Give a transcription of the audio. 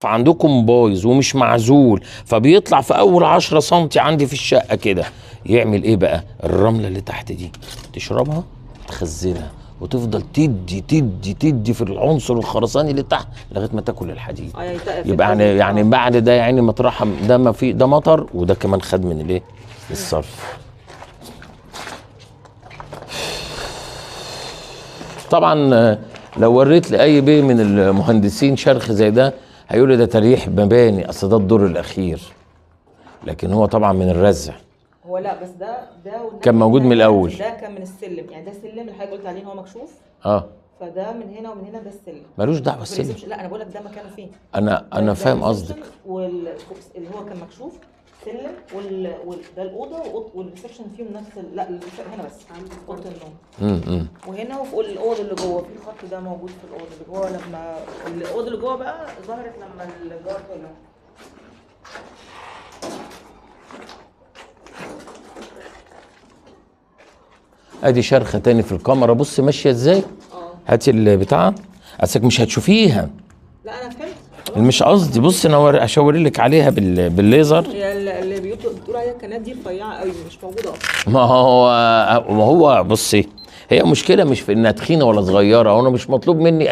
عندكم بايظ ومش معزول، فبيطلع في اول 10 سنتي عندي في الشقه كده. يعمل ايه بقى؟ الرمله اللي تحت دي تشربها تخزنها وتفضل تدي في العنصر الخرساني اللي تحت لغايه ما تاكل الحديد. يبقى يعني بعد ده يعني مطرح ده ما في ده مطر، وده كمان خد من الايه؟ الصرف. طبعا لو وريت لاي بيه من المهندسين شرخ زي ده هيقول لي ده تريح مباني، اصل ده الدور الاخير، لكن هو طبعا من الرزع. هو لا بس ده كان موجود من الاول. ده كان من السلم، يعني ده السلم اللي حضرتك قلت عليه ان هو مكشوف. فده من هنا ومن هنا ده السلم ملوش دعوه السلم. لا انا بقول لك ده مكانه فين. انا فاهم قصدك. اللي هو كان مكشوف سلم ده الاوضه والريسبشن فيهم نفس لا هنا بس اوضه النوم. وهنا وفوق الاوضه اللي جوه في الخط ده موجود في الاوضه اللي جوه. لما الاوضه اللي جوه بقى ظهرت لما الجار طلع. ادي شرخه تاني في الكاميرا، بص ماشيه ازاي. هاتي البتاعه، اصلك مش هتشوفيها. لا انا فهمت. مش قصدي، بص انا اشاور لك عليها بالليزر. هي اللي بتقول عليها الكنات دي رفيعه قوي مش موجوده اصلا. ما هو بصي، هي مشكله مش في انها تخينه ولا صغيره، وانا مش مطلوب مني